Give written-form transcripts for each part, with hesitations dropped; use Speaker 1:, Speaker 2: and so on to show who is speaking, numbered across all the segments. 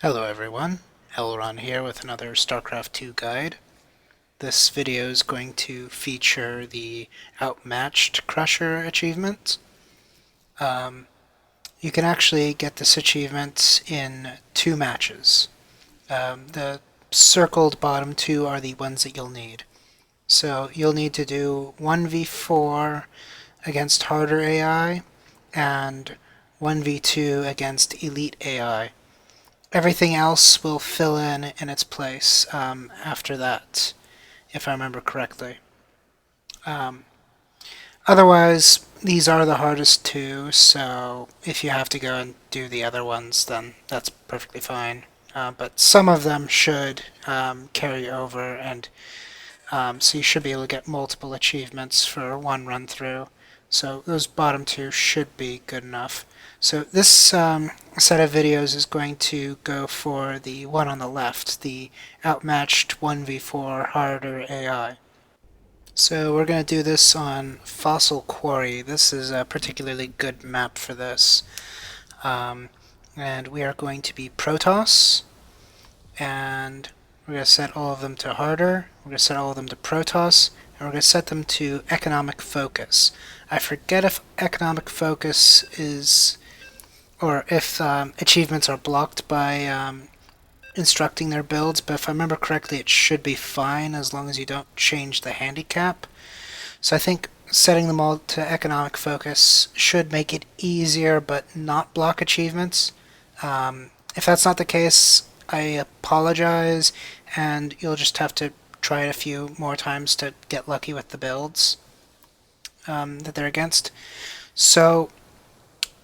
Speaker 1: Hello everyone, LRon here with another Starcraft 2 guide. This video is going to feature the Outmatched Crusher achievement. You can actually get this achievement in 2 matches. The circled bottom 2 are the ones that you'll need. So you'll need to do 1v4 against harder AI and 1v2 against elite AI. Everything else will fill in its place after that, if I remember correctly. Um, Otherwise, these are the hardest two, so if you have to go and do the other ones, then that's perfectly fine. But some of them should carry over, and so you should be able to get multiple achievements for one run through. So those bottom two should be good enough. So this set of videos is going to go for the one on the left, the Outmatched 1v4 harder AI. So we're going to do this on Fossil Quarry. This is a particularly good map for this. And we are going to be Protoss, and we're going to set all of them to harder, we're going to set all of them to Protoss, and we're going to set them to economic focus. I forget if economic focus is, or if achievements are blocked by instructing their builds, but if I remember correctly it should be fine as long as you don't change the handicap. So I think setting them all to economic focus should make it easier but not block achievements. If that's not the case, I apologize, and you'll just have to try it a few more times to get lucky with the builds that they're against. So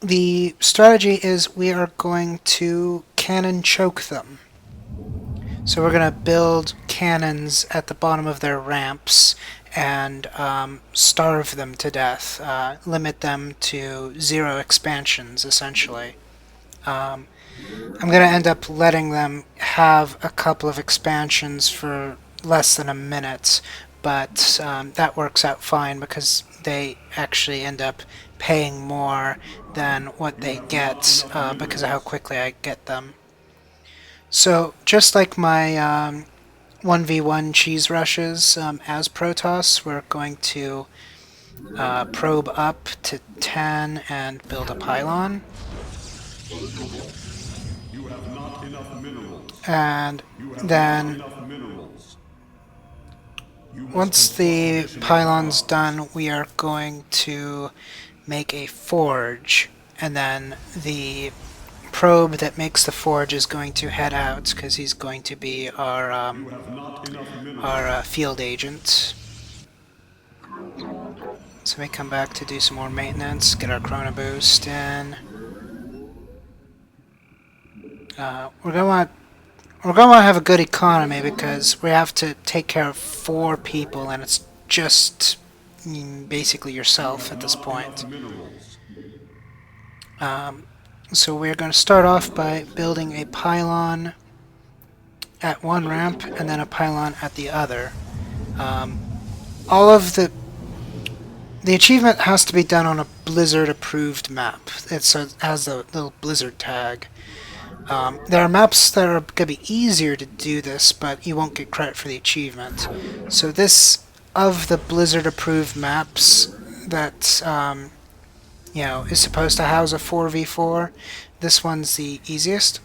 Speaker 1: the strategy is we are going to cannon choke them. So we're going to build cannons at the bottom of their ramps and starve them to death, limit them to 0 expansions, essentially. I'm going to end up letting them have a couple of expansions for less than a minute, but that works out fine because they actually end up paying more than what they get because of how quickly I get them. So just like my 1v1 cheese rushes as Protoss, we're going to probe up to 10 and build a pylon. And then once the pylon's done, we are going to make a forge, and then the probe that makes the forge is going to head out because he's going to be our field agent. So we come back to do some more maintenance, get our chrono boost in. We're gonna want to have a good economy because we have to take care of 4 people, and it's just basically yourself at this point. So we're going to start off by building a pylon at one ramp and then a pylon at the other. All of the achievement has to be done on a Blizzard approved map. It has a little Blizzard tag. There are maps that are going to be easier to do this, but you won't get credit for the achievement. So this, of the Blizzard approved maps that is supposed to house a 4v4, this one's the easiest.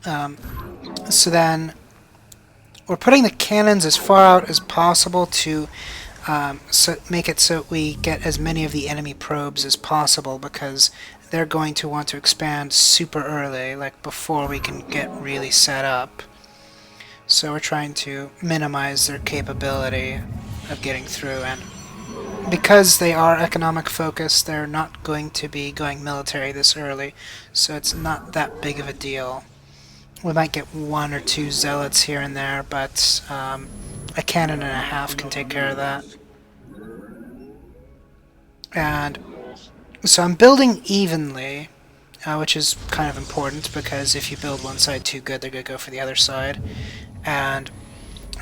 Speaker 1: So then we're putting the cannons as far out as possible to make it so we get as many of the enemy probes as possible, because they're going to want to expand super early, like before we can get really set up. So we're trying to minimize their capability of getting through, and because they are economic focused, they're not going to be going military this early, so it's not that big of a deal. We might get 1 or 2 zealots here and there, but a cannon and a half can take care of that. And so I'm building evenly, which is kind of important because if you build one side too good, they're going to go for the other side. And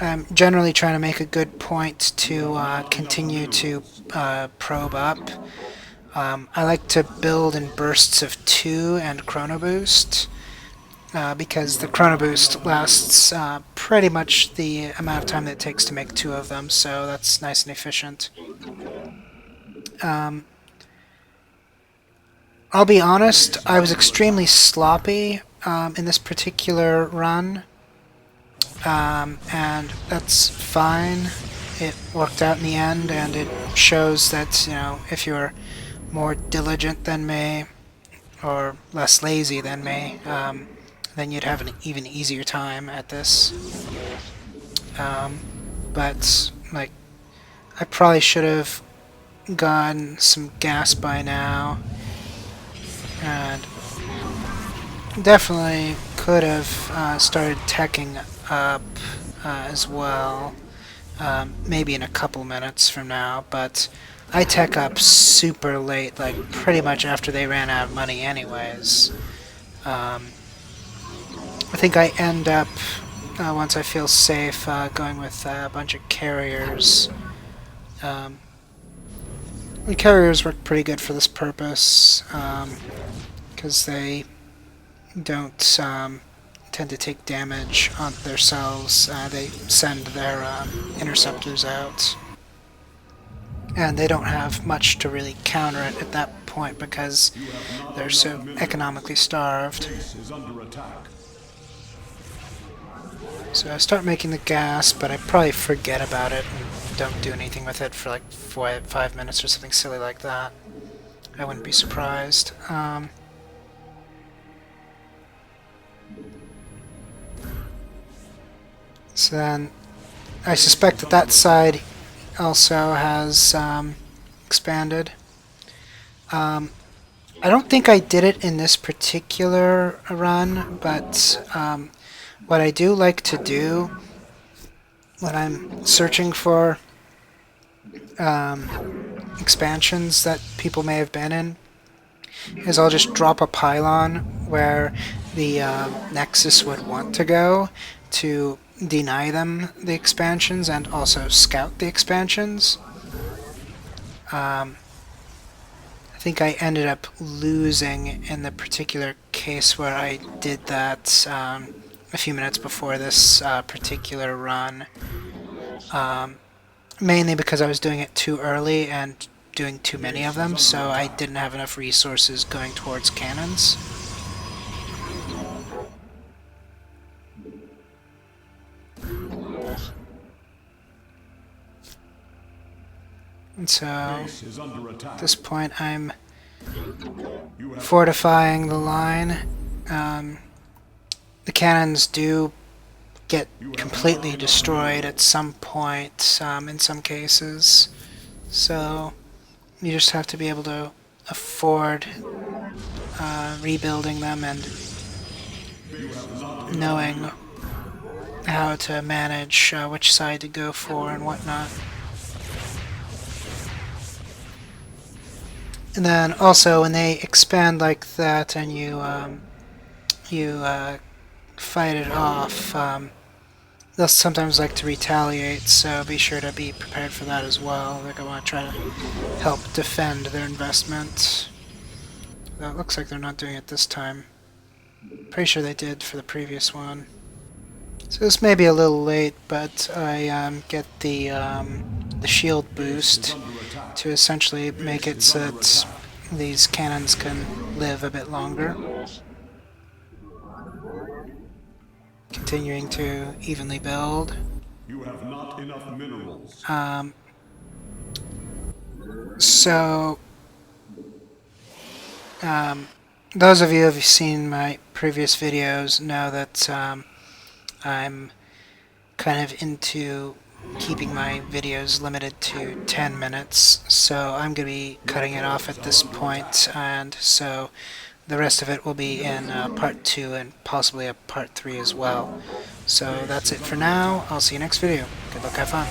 Speaker 1: I'm generally trying to make a good point to continue to probe up. I like to build in bursts of 2 and chrono boost. because the chrono boost lasts pretty much the amount of time that it takes to make 2 of them, so that's nice and efficient. I'll be honest, I was extremely sloppy in this particular run, and that's fine. It worked out in the end, and it shows that, if you're more diligent than me, or less lazy than me, then you'd have an even easier time at this. But, like, I probably should have gotten some gas by now, and definitely could have started teching up as well, maybe in a couple minutes from now, but I tech up super late, like pretty much after they ran out of money anyways. I think I end up, once I feel safe, going with a bunch of carriers. The carriers work pretty good for this purpose, because they don't tend to take damage on themselves. They send their interceptors out, and they don't have much to really counter it at that point because they're so economically starved. So I start making the gas, but I probably forget about it and don't do anything with it for like 5 minutes or something silly like that. I wouldn't be surprised. So then I suspect that that side also has expanded. I don't think I did it in this particular run, but what I do like to do when I'm searching for expansions that people may have been in is I'll just drop a pylon where the Nexus would want to go to deny them the expansions and also scout the expansions. I think I ended up losing in the particular case where I did that a few minutes before this particular run, mainly because I was doing it too early and doing too many of them, so I didn't have enough resources going towards cannons. And so, at this point, I'm fortifying the line. The cannons do get completely destroyed at some point, in some cases. So, you just have to be able to afford rebuilding them and knowing how to manage which side to go for and whatnot. And then also when they expand like that and you fight it off, they'll sometimes like to retaliate, so be sure to be prepared for that as well. They're going to want to try to help defend their investment. Though it looks like they're not doing it this time. Pretty sure they did for the previous one. So this may be a little late, but I get the shield boost to essentially make it so that these cannons can live a bit longer. Continuing to evenly build.
Speaker 2: You have not enough minerals.
Speaker 1: So, those of you who have seen my previous videos know that I'm kind of into keeping my videos limited to 10 minutes, so I'm going to be cutting it off at this point, and so the rest of it will be in part 2 and possibly a part 3 as well. So that's it for now. I'll see you next video. Good luck, have fun.